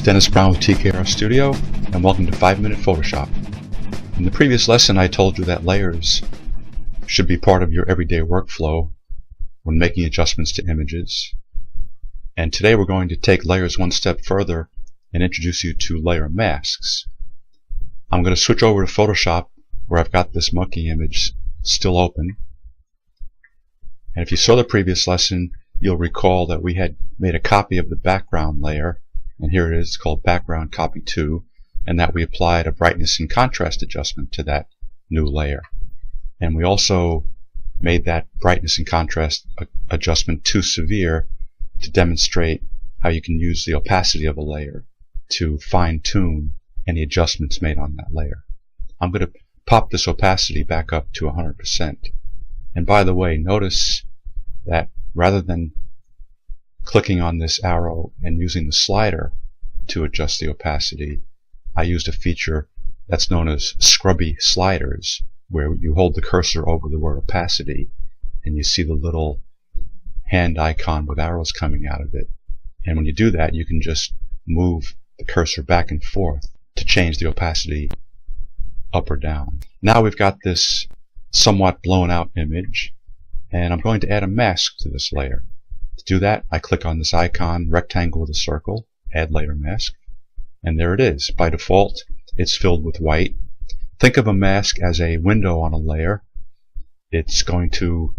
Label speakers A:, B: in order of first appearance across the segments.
A: Dennis Brown with TKR Studio, and welcome to 5 Minute Photoshop. In the previous lesson I told you that layers should be part of your everyday workflow when making adjustments to images. And today we're going to take layers one step further and introduce you to layer masks. I'm going to switch over to Photoshop where I've got this monkey image still open. And if you saw the previous lesson, you'll recall that we had made a copy of the background layer, and here it is, called Background Copy 2, and that we applied a brightness and contrast adjustment to that new layer. And we also made that brightness and contrast adjustment too severe to demonstrate how you can use the opacity of a layer to fine-tune any adjustments made on that layer. I'm going to pop this opacity back up to 100%. And by the way, notice that rather than clicking on this arrow and using the slider to adjust the opacity, I used a feature that's known as scrubby sliders, where you hold the cursor over the word opacity and you see the little hand icon with arrows coming out of it. And when you do that, you can just move the cursor back and forth to change the opacity up or down. Now we've got this somewhat blown out image, and I'm going to add a mask to this layer. To do that, I click on this icon, rectangle with a circle, add layer mask, and there it is. By default, it's filled with white. Think of a mask as a window on a layer. It's going to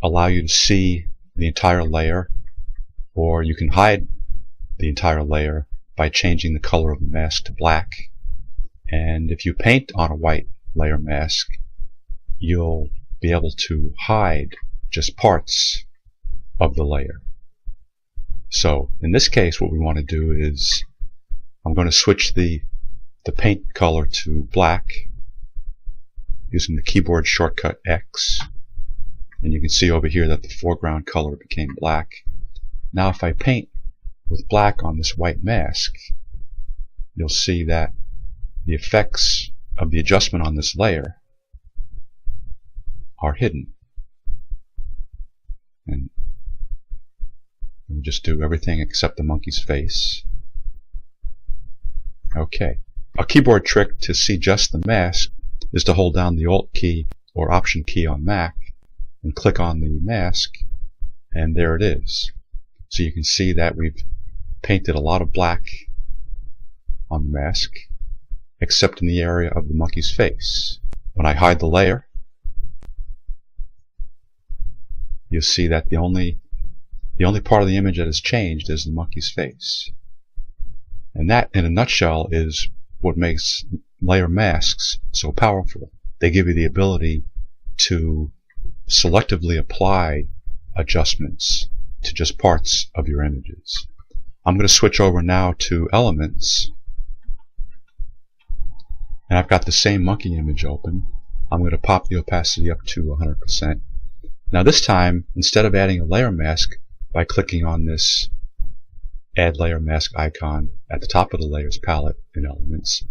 A: allow you to see the entire layer, or you can hide the entire layer by changing the color of the mask to black. And if you paint on a white layer mask, you'll be able to hide just parts of the layer. So in this case, what we want to do is I'm going to switch the paint color to black using the keyboard shortcut X, and you can see over here that the foreground color became black. Now if I paint with black on this white mask, you'll see that the effects of the adjustment on this layer are hidden. And we'll just do everything except the monkey's face. Okay. A keyboard trick to see just the mask is to hold down the Alt key or Option key on Mac and click on the mask, and there it is. So you can see that we've painted a lot of black on the mask, except in the area of the monkey's face. When I hide the layer, you'll see that the only part of the image that has changed is the monkey's face. And that, in a nutshell, is what makes layer masks so powerful. They give you the ability to selectively apply adjustments to just parts of your images. I'm going to switch over now to Elements, and I've got the same monkey image open. I'm going to pop the opacity up to 100%. Now this time, instead of adding a layer mask by clicking on this Add Layer Mask icon at the top of the Layers palette in Elements,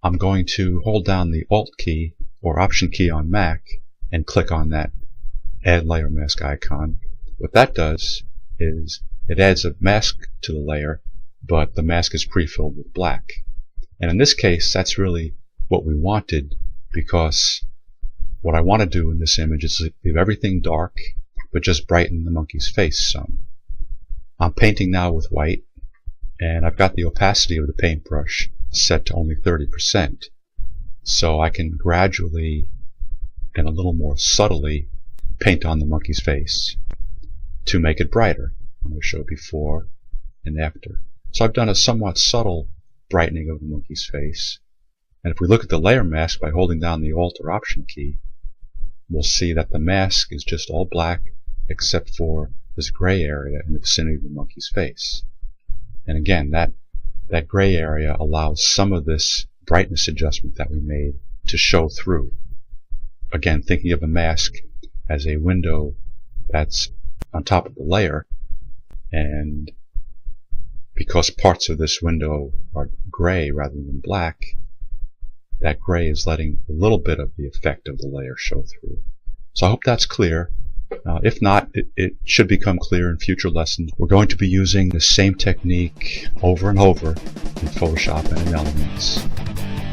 A: I'm going to hold down the Alt key or Option key on Mac and click on that Add Layer Mask icon. What that does is it adds a mask to the layer, but the mask is pre-filled with black. And in this case, that's really what we wanted, because what I want to do in this image is leave everything dark, but just brighten the monkey's face some. I'm painting now with white, and I've got the opacity of the paintbrush set to only 30%. So I can gradually and a little more subtly paint on the monkey's face to make it brighter. I'm going to show before and after. So I've done a somewhat subtle brightening of the monkey's face. And if we look at the layer mask by holding down the Alt or Option key, we'll see that the mask is just all black except for this gray area in the vicinity of the monkey's face. And again, that gray area allows some of this brightness adjustment that we made to show through. Again, thinking of a mask as a window that's on top of the layer, and because parts of this window are gray rather than black, that gray is letting a little bit of the effect of the layer show through. So I hope that's clear. If not, it should become clear in future lessons. We're going to be using the same technique over and over in Photoshop and in Elements.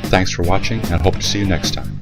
A: Thanks for watching, and I hope to see you next time.